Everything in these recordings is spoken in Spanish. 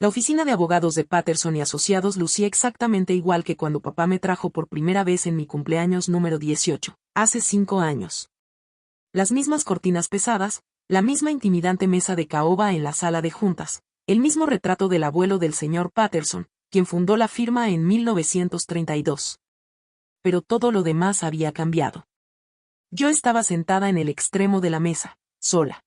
La oficina de abogados de Patterson y Asociados lucía exactamente igual que cuando papá me trajo por primera vez en mi cumpleaños número 18, hace 5 años. Las mismas cortinas pesadas, la misma intimidante mesa de caoba en la sala de juntas, el mismo retrato del abuelo del señor Patterson, quien fundó la firma en 1932. Pero todo lo demás había cambiado. Yo estaba sentada en el extremo de la mesa, sola.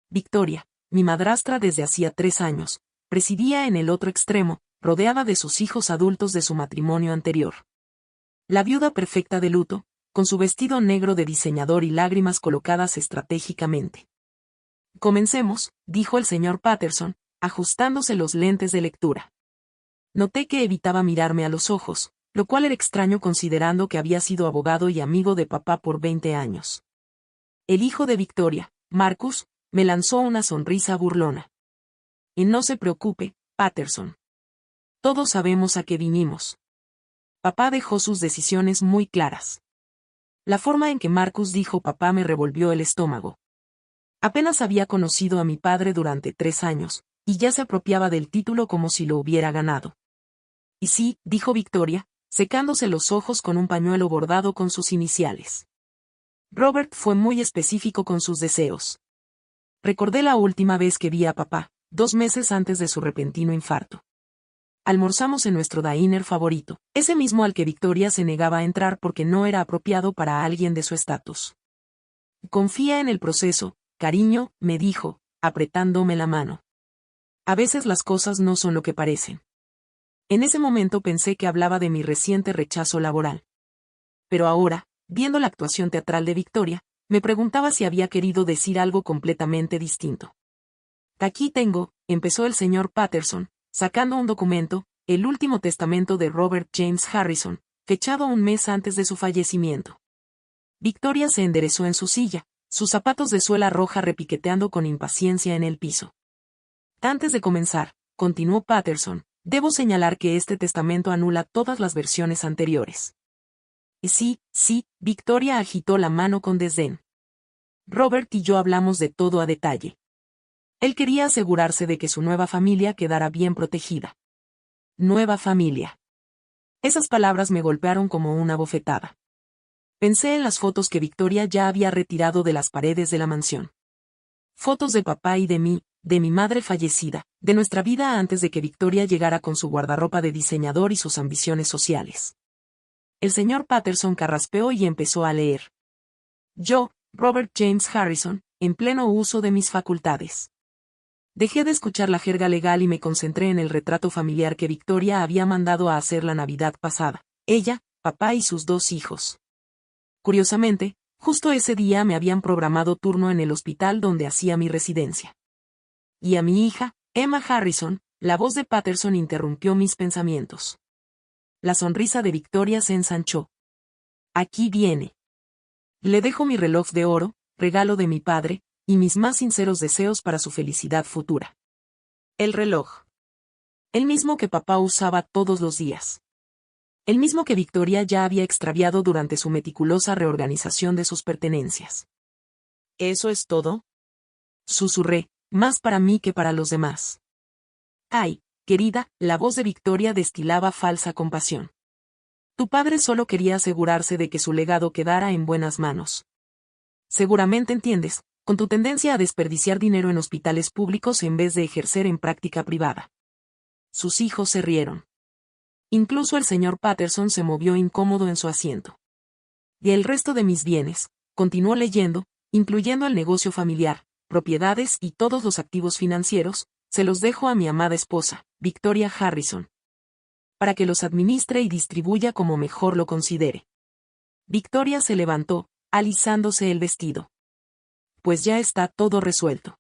Victoria, mi madrastra desde hacía 3 años, presidía en el otro extremo, rodeada de sus hijos adultos de su matrimonio anterior. La viuda perfecta de luto, con su vestido negro de diseñador y lágrimas colocadas estratégicamente. Comencemos, dijo el señor Patterson, ajustándose los lentes de lectura. Noté que evitaba mirarme a los ojos, lo cual era extraño considerando que había sido abogado y amigo de papá por 20 años. El hijo de Victoria, Marcus, me lanzó una sonrisa burlona. Y no se preocupe, Patterson. Todos sabemos a qué vinimos. Papá dejó sus decisiones muy claras. La forma en que Marcus dijo papá me revolvió el estómago. Apenas había conocido a mi padre durante 3 años, y ya se apropiaba del título como si lo hubiera ganado. Y sí, dijo Victoria, secándose los ojos con un pañuelo bordado con sus iniciales. Robert fue muy específico con sus deseos. Recordé la última vez que vi a papá, 2 meses antes de su repentino infarto. Almorzamos en nuestro diner favorito, ese mismo al que Victoria se negaba a entrar porque no era apropiado para alguien de su estatus. Confía en el proceso, cariño, me dijo, apretándome la mano. A veces las cosas no son lo que parecen. En ese momento pensé que hablaba de mi reciente rechazo laboral. Pero ahora, viendo la actuación teatral de Victoria, me preguntaba si había querido decir algo completamente distinto. Aquí tengo, empezó el señor Patterson, sacando un documento, el último testamento de Robert James Harrison, fechado 1 mes antes de su fallecimiento. Victoria se enderezó en su silla, sus zapatos de suela roja repiqueteando con impaciencia en el piso. Antes de comenzar, continuó Patterson, debo señalar que este testamento anula todas las versiones anteriores. Sí, Victoria agitó la mano con desdén. Robert y yo hablamos de todo a detalle. Él quería asegurarse de que su nueva familia quedara bien protegida. Nueva familia. Esas palabras me golpearon como una bofetada. Pensé en las fotos que Victoria ya había retirado de las paredes de la mansión. Fotos de papá y de mí, de mi madre fallecida, de nuestra vida antes de que Victoria llegara con su guardarropa de diseñador y sus ambiciones sociales. El señor Patterson carraspeó y empezó a leer. Yo, Robert James Harrison, en pleno uso de mis facultades. Dejé de escuchar la jerga legal y me concentré en el retrato familiar que Victoria había mandado a hacer la Navidad pasada, ella, papá y sus 2 hijos. Curiosamente, justo ese día me habían programado turno en el hospital donde hacía mi residencia. Y a mi hija, Emma Harrison, la voz de Patterson interrumpió mis pensamientos. La sonrisa de Victoria se ensanchó. Aquí viene. Le dejo mi reloj de oro, regalo de mi padre, y mis más sinceros deseos para su felicidad futura. El reloj. El mismo que papá usaba todos los días. El mismo que Victoria ya había extraviado durante su meticulosa reorganización de sus pertenencias. ¿Eso es todo? Susurré, más para mí que para los demás. Ay, querida, la voz de Victoria destilaba falsa compasión. Tu padre solo quería asegurarse de que su legado quedara en buenas manos. Seguramente entiendes, con tu tendencia a desperdiciar dinero en hospitales públicos en vez de ejercer en práctica privada. Sus hijos se rieron. Incluso el señor Patterson se movió incómodo en su asiento. Y el resto de mis bienes, continuó leyendo, incluyendo el negocio familiar, propiedades y todos los activos financieros, se los dejo a mi amada esposa, Victoria Harrison, para que los administre y distribuya como mejor lo considere. Victoria se levantó, alisándose el vestido. Pues ya está todo resuelto.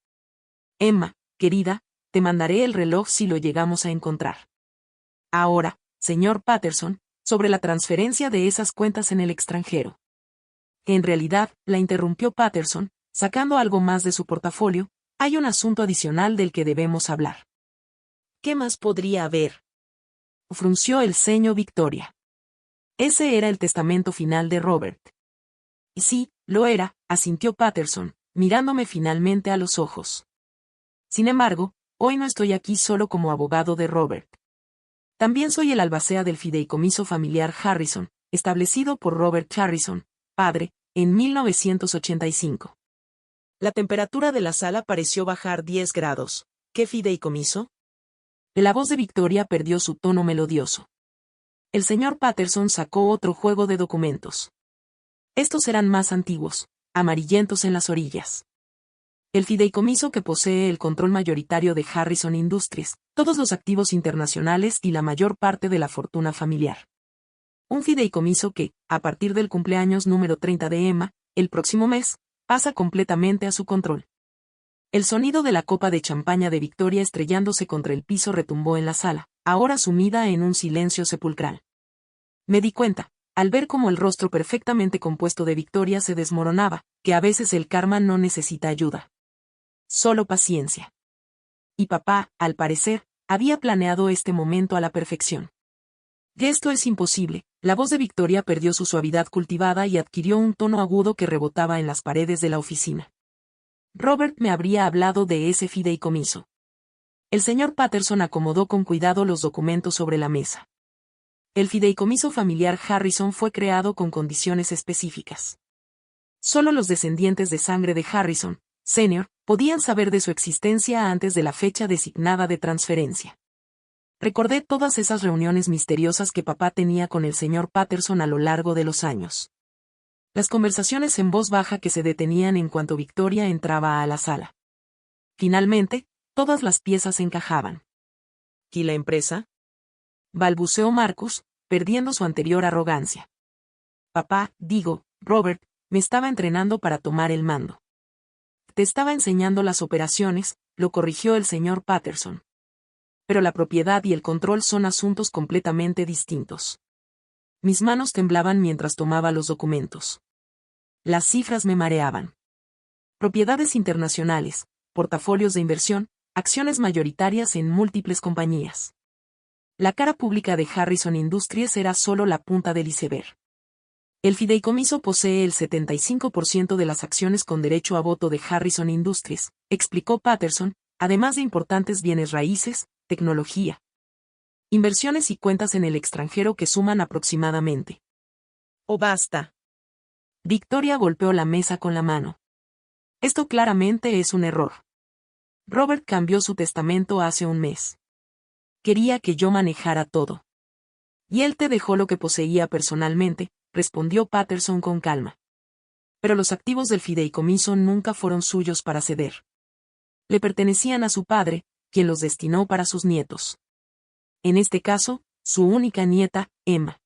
Emma, querida, te mandaré el reloj si lo llegamos a encontrar. Ahora, señor Patterson, sobre la transferencia de esas cuentas en el extranjero. En realidad, la interrumpió Patterson, sacando algo más de su portafolio, hay un asunto adicional del que debemos hablar. ¿Qué más podría haber? Frunció el ceño Victoria. Ese era el testamento final de Robert. Y sí, lo era, asintió Patterson, mirándome finalmente a los ojos. Sin embargo, Hoy no estoy aquí solo como abogado de Robert. También soy el albacea del fideicomiso familiar Harrison, establecido por Robert Harrison, padre, en 1985. La temperatura de la sala pareció bajar 10 grados. ¿Qué fideicomiso? La voz de Victoria perdió su tono melodioso. El señor Patterson sacó otro juego de documentos. Estos eran más antiguos, amarillentos en las orillas. El fideicomiso que posee el control mayoritario de Harrison Industries, todos los activos internacionales y la mayor parte de la fortuna familiar. Un fideicomiso que, a partir del cumpleaños número 30 de Emma, el próximo mes, pasa completamente a su control. El sonido de la copa de champaña de Victoria estrellándose contra el piso retumbó en la sala, ahora sumida en un silencio sepulcral. Me di cuenta, al ver cómo el rostro perfectamente compuesto de Victoria se desmoronaba, que a veces el karma no necesita ayuda. Solo paciencia. Y papá, al parecer, había planeado este momento a la perfección. Esto es imposible. La voz de Victoria perdió su suavidad cultivada y adquirió un tono agudo que rebotaba en las paredes de la oficina. Robert me habría hablado de ese fideicomiso. El señor Patterson acomodó con cuidado los documentos sobre la mesa. El fideicomiso familiar Harrison fue creado con condiciones específicas. Solo los descendientes de sangre de Harrison, Sr., podían saber de su existencia antes de la fecha designada de transferencia. Recordé todas esas reuniones misteriosas que papá tenía con el señor Patterson a lo largo de los años. Las conversaciones en voz baja que se detenían en cuanto Victoria entraba a la sala. Finalmente, todas las piezas encajaban. ¿Y la empresa? Balbuceó Marcus, perdiendo su anterior arrogancia. Papá, Robert, me estaba entrenando para tomar el mando. Te estaba enseñando las operaciones, lo corrigió el señor Patterson. Pero la propiedad y el control son asuntos completamente distintos. Mis manos temblaban mientras tomaba los documentos. Las cifras me mareaban. Propiedades internacionales, portafolios de inversión, acciones mayoritarias en múltiples compañías. La cara pública de Harrison Industries era solo la punta del iceberg. El fideicomiso posee el 75% de las acciones con derecho a voto de Harrison Industries, explicó Patterson, además de importantes bienes raíces, tecnología, inversiones y cuentas en el extranjero que suman aproximadamente. ¡Oh, basta! Victoria golpeó la mesa con la mano. Esto claramente es un error. Robert cambió su testamento hace un mes. Quería que yo manejara todo. Y él te dejó lo que poseía personalmente, respondió Patterson con calma. Pero los activos del fideicomiso nunca fueron suyos para ceder. Le pertenecían a su padre, quien los destinó para sus nietos. En este caso, su única nieta, Emma.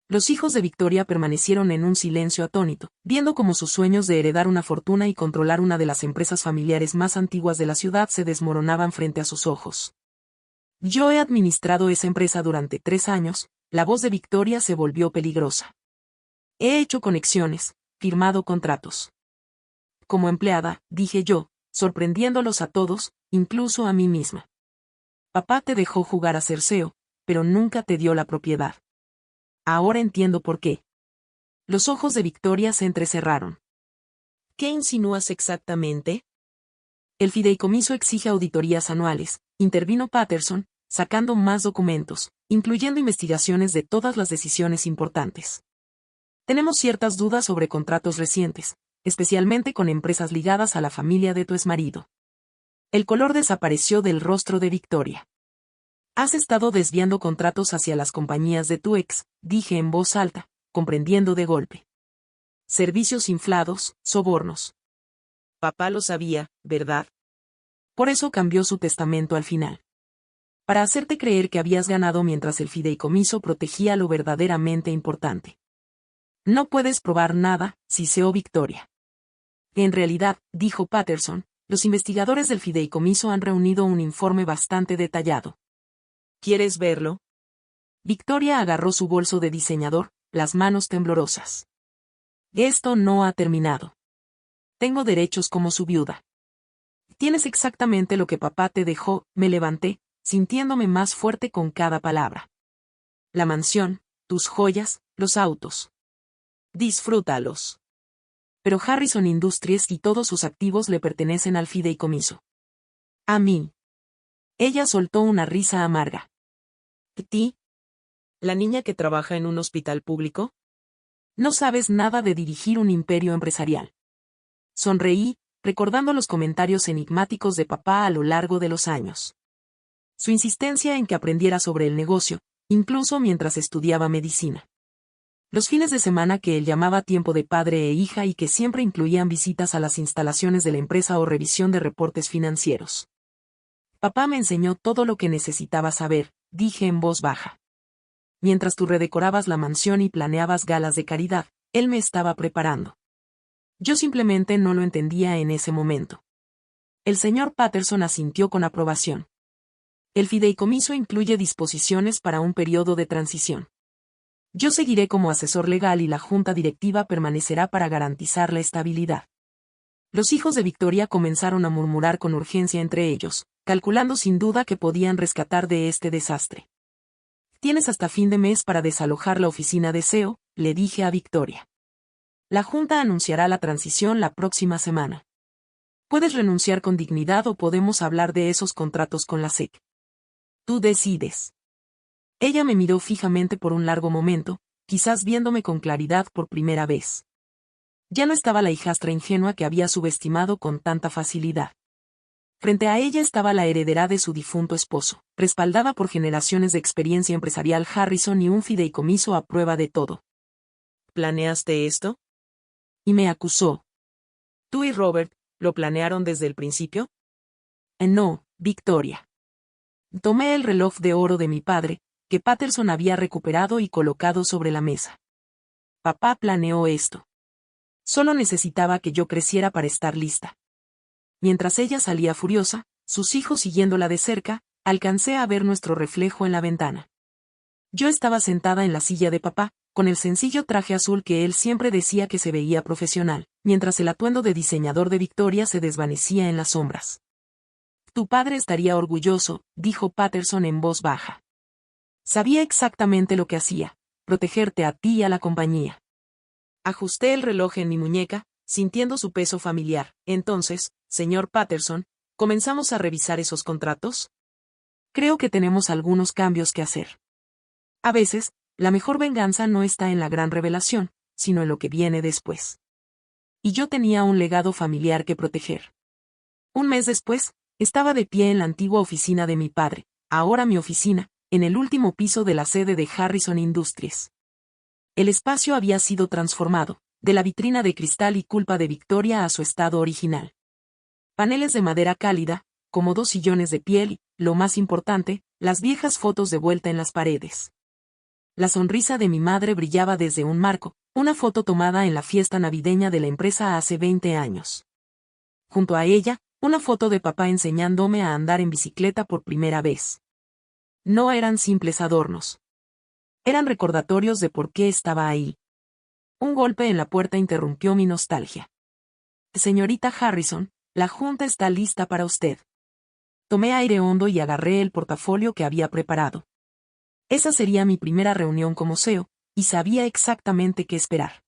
Los hijos de Victoria permanecieron en un silencio atónito, viendo cómo sus sueños de heredar una fortuna y controlar una de las empresas familiares más antiguas de la ciudad se desmoronaban frente a sus ojos. Yo he administrado esa empresa durante 3 años, la voz de Victoria se volvió peligrosa. He hecho conexiones, firmado contratos. Como empleada, dije yo, sorprendiéndolos a todos, incluso a mí misma. Papá te dejó jugar a Cerseo, pero nunca te dio la propiedad. Ahora entiendo por qué. Los ojos de Victoria se entrecerraron. ¿Qué insinúas exactamente? El fideicomiso exige auditorías anuales, intervino Patterson, sacando más documentos, incluyendo investigaciones de todas las decisiones importantes. Tenemos ciertas dudas sobre contratos recientes, especialmente con empresas ligadas a la familia de tu exmarido. El color desapareció del rostro de Victoria. Has estado desviando contratos hacia las compañías de tu ex, dije en voz alta, comprendiendo de golpe. Servicios inflados, sobornos. Papá lo sabía, ¿verdad? Por eso cambió su testamento al final. Para hacerte creer que habías ganado mientras el fideicomiso protegía lo verdaderamente importante. No puedes probar nada, siseó Victoria. En realidad, dijo Patterson, los investigadores del fideicomiso han reunido un informe bastante detallado. ¿Quieres verlo? Victoria agarró su bolso de diseñador, las manos temblorosas. Esto no ha terminado. Tengo derechos como su viuda. Tienes exactamente lo que papá te dejó, me levanté, sintiéndome más fuerte con cada palabra. La mansión, tus joyas, los autos. Disfrútalos. Pero Harrison Industries y todos sus activos le pertenecen al fideicomiso. A mí. Ella soltó una risa amarga. ¿Ti? ¿La niña que trabaja en un hospital público? No sabes nada de dirigir un imperio empresarial. Sonreí, recordando los comentarios enigmáticos de papá a lo largo de los años. Su insistencia en que aprendiera sobre el negocio, incluso mientras estudiaba medicina. Los fines de semana que él llamaba tiempo de padre e hija y que siempre incluían visitas a las instalaciones de la empresa o revisión de reportes financieros. Papá me enseñó todo lo que necesitaba saber, dije en voz baja. Mientras tú redecorabas la mansión y planeabas galas de caridad, él me estaba preparando. Yo simplemente no lo entendía en ese momento. El señor Patterson asintió con aprobación. El fideicomiso incluye disposiciones para un periodo de transición. Yo seguiré como asesor legal y la junta directiva permanecerá para garantizar la estabilidad. Los hijos de Victoria comenzaron a murmurar con urgencia entre ellos, calculando sin duda que podían rescatar de este desastre. Tienes hasta fin de mes para desalojar la oficina de SEO, le dije a Victoria. La junta anunciará la transición la próxima semana. Puedes renunciar con dignidad o podemos hablar de esos contratos con la SEC. Tú decides. Ella me miró fijamente por un largo momento, quizás viéndome con claridad por primera vez. Ya no estaba la hijastra ingenua que había subestimado con tanta facilidad. Frente a ella estaba la heredera de su difunto esposo, respaldada por generaciones de experiencia empresarial Harrison y un fideicomiso a prueba de todo. ¿Planeaste esto? Y me acusó. ¿Tú y Robert lo planearon desde el principio? No, Victoria. Tomé el reloj de oro de mi padre, que Patterson había recuperado y colocado sobre la mesa. Papá planeó esto. Solo necesitaba que yo creciera para estar lista. Mientras ella salía furiosa, sus hijos siguiéndola de cerca, alcancé a ver nuestro reflejo en la ventana. Yo estaba sentada en la silla de papá, con el sencillo traje azul que él siempre decía que se veía profesional, mientras el atuendo de diseñador de Victoria se desvanecía en las sombras. Tu padre estaría orgulloso, dijo Patterson en voz baja. Sabía exactamente lo que hacía, protegerte a ti y a la compañía. Ajusté el reloj en mi muñeca, sintiendo su peso familiar. Entonces, señor Patterson, ¿comenzamos a revisar esos contratos? Creo que tenemos algunos cambios que hacer. A veces, la mejor venganza no está en la gran revelación, sino en lo que viene después. Y yo tenía un legado familiar que proteger. Un mes después, estaba de pie en la antigua oficina de mi padre, ahora mi oficina, en el último piso de la sede de Harrison Industries. El espacio había sido transformado, de la vitrina de cristal y culpa de Victoria a su estado original. Paneles de madera cálida, como 2 sillones de piel y, lo más importante, las viejas fotos de vuelta en las paredes. La sonrisa de mi madre brillaba desde un marco, una foto tomada en la fiesta navideña de la empresa hace 20 años. Junto a ella, una foto de papá enseñándome a andar en bicicleta por primera vez. No eran simples adornos. Eran recordatorios de por qué estaba ahí. Un golpe en la puerta interrumpió mi nostalgia. Señorita Harrison, la junta está lista para usted. Tomé aire hondo y agarré el portafolio que había preparado. Esa sería mi primera reunión como CEO, y sabía exactamente qué esperar.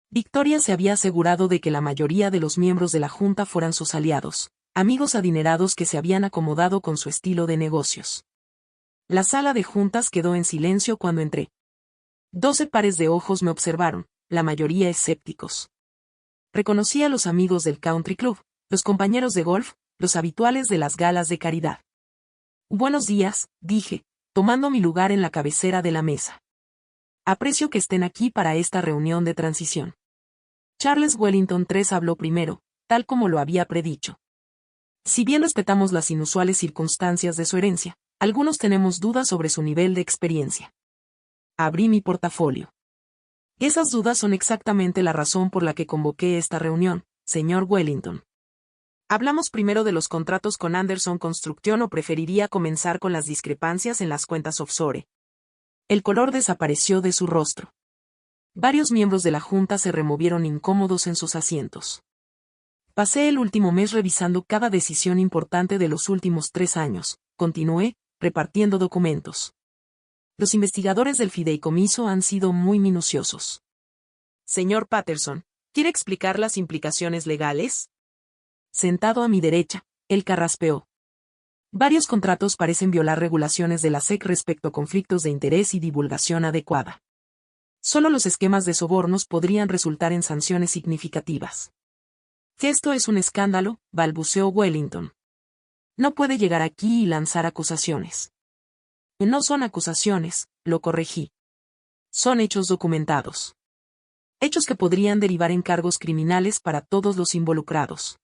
Victoria se había asegurado de que la mayoría de los miembros de la junta fueran sus aliados, amigos adinerados que se habían acomodado con su estilo de negocios. La sala de juntas quedó en silencio cuando entré. 12 pares de ojos me observaron, la mayoría escépticos. Reconocí a los amigos del country club, los compañeros de golf, los habituales de las galas de caridad. Buenos días, dije, tomando mi lugar en la cabecera de la mesa. Aprecio que estén aquí para esta reunión de transición. Charles Wellington III habló primero, tal como lo había predicho. Si bien respetamos las inusuales circunstancias de su herencia, algunos tenemos dudas sobre su nivel de experiencia. Abrí mi portafolio. Esas dudas son exactamente la razón por la que convoqué esta reunión, señor Wellington. ¿Hablamos primero de los contratos con Anderson Construction o preferiría comenzar con las discrepancias en las cuentas offshore? El color desapareció de su rostro. Varios miembros de la junta se removieron incómodos en sus asientos. Pasé el último mes revisando cada decisión importante de los últimos 3 años, continué, repartiendo documentos. Los investigadores del fideicomiso han sido muy minuciosos. Señor Patterson, ¿quiere explicar las implicaciones legales? Sentado a mi derecha, él carraspeó. Varios contratos parecen violar regulaciones de la SEC respecto a conflictos de interés y divulgación adecuada. Solo los esquemas de sobornos podrían resultar en sanciones significativas. Esto es un escándalo, balbuceó Wellington. No puede llegar aquí y lanzar acusaciones. No son acusaciones, lo corregí. Son hechos documentados. Hechos que podrían derivar en cargos criminales para todos los involucrados.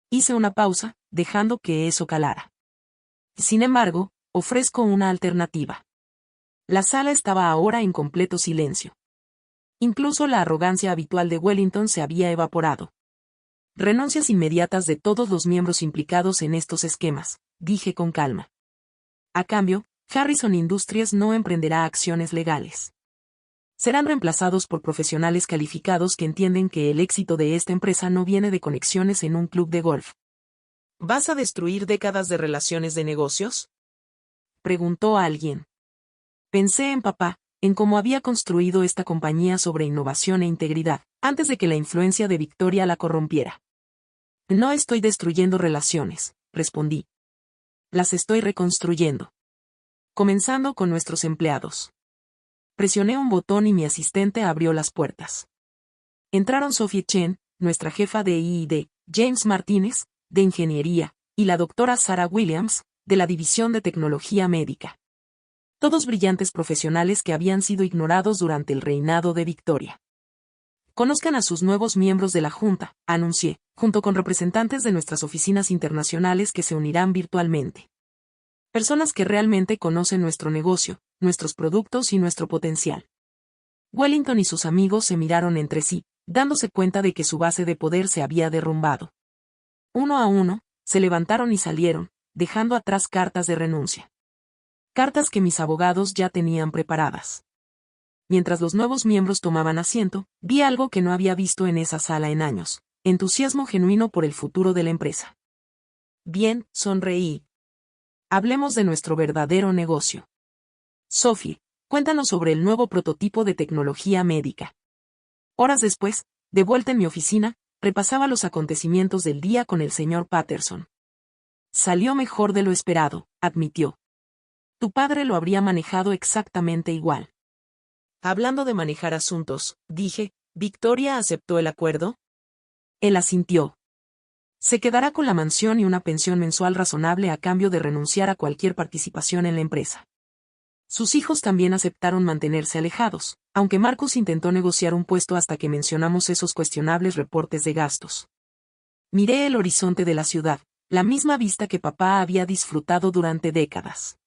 Hice una pausa, dejando que eso calara. Sin embargo, ofrezco una alternativa. La sala estaba ahora en completo silencio. Incluso la arrogancia habitual de Wellington se había evaporado. Renuncias inmediatas de todos los miembros implicados en estos esquemas, dije con calma. A cambio, Harrison Industries no emprenderá acciones legales. Serán reemplazados por profesionales calificados que entienden que el éxito de esta empresa no viene de conexiones en un club de golf. ¿Vas a destruir décadas de relaciones de negocios?, preguntó a alguien. Pensé en papá, en cómo había construido esta compañía sobre innovación e integridad, antes de que la influencia de Victoria la corrompiera. No estoy destruyendo relaciones, respondí. Las estoy reconstruyendo. Comenzando con nuestros empleados. Presioné un botón y mi asistente abrió las puertas. Entraron Sophie Chen, nuestra jefa de I+D, James Martínez, de Ingeniería, y la doctora Sarah Williams, de la División de Tecnología Médica. Todos brillantes profesionales que habían sido ignorados durante el reinado de Victoria. Conozcan a sus nuevos miembros de la Junta, anuncié, junto con representantes de nuestras oficinas internacionales que se unirán virtualmente. Personas que realmente conocen nuestro negocio, nuestros productos y nuestro potencial. Wellington y sus amigos se miraron entre sí, dándose cuenta de que su base de poder se había derrumbado. Uno a uno, se levantaron y salieron, dejando atrás cartas de renuncia. Cartas que mis abogados ya tenían preparadas. Mientras los nuevos miembros tomaban asiento, vi algo que no había visto en esa sala en años: entusiasmo genuino por el futuro de la empresa. Bien, sonreí. Hablemos de nuestro verdadero negocio. Sophie, cuéntanos sobre el nuevo prototipo de tecnología médica. Horas después, de vuelta en mi oficina, repasaba los acontecimientos del día con el señor Patterson. Salió mejor de lo esperado, admitió. Tu padre lo habría manejado exactamente igual. Hablando de manejar asuntos, dije, ¿Victoria aceptó el acuerdo? Él asintió. Se quedará con la mansión y una pensión mensual razonable a cambio de renunciar a cualquier participación en la empresa. Sus hijos también aceptaron mantenerse alejados, aunque Marcus intentó negociar un puesto hasta que mencionamos esos cuestionables reportes de gastos. Miré el horizonte de la ciudad, la misma vista que papá había disfrutado durante décadas.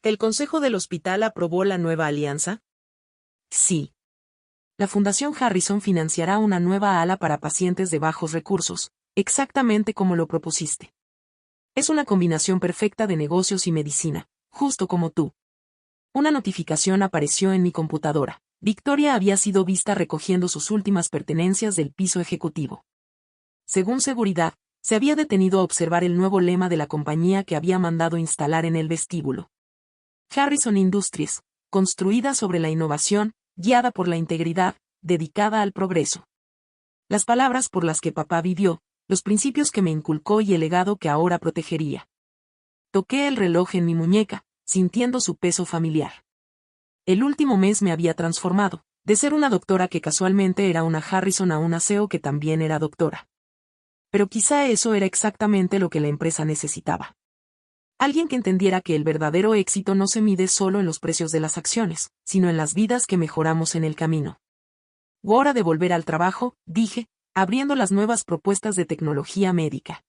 ¿El Consejo del Hospital aprobó la nueva alianza? Sí. La Fundación Harrison financiará una nueva ala para pacientes de bajos recursos, exactamente como lo propusiste. Es una combinación perfecta de negocios y medicina, justo como tú. Una notificación apareció en mi computadora. Victoria había sido vista recogiendo sus últimas pertenencias del piso ejecutivo. Según seguridad, se había detenido a observar el nuevo lema de la compañía que había mandado instalar en el vestíbulo. Harrison Industries, construida sobre la innovación, guiada por la integridad, dedicada al progreso. Las palabras por las que papá vivió, los principios que me inculcó y el legado que ahora protegería. Toqué el reloj en mi muñeca, sintiendo su peso familiar. El último mes me había transformado, de ser una doctora que casualmente era una Harrison a una CEO que también era doctora. Pero quizá eso era exactamente lo que la empresa necesitaba. Alguien que entendiera que el verdadero éxito no se mide solo en los precios de las acciones, sino en las vidas que mejoramos en el camino. Hora de volver al trabajo, dije, abriendo las nuevas propuestas de tecnología médica.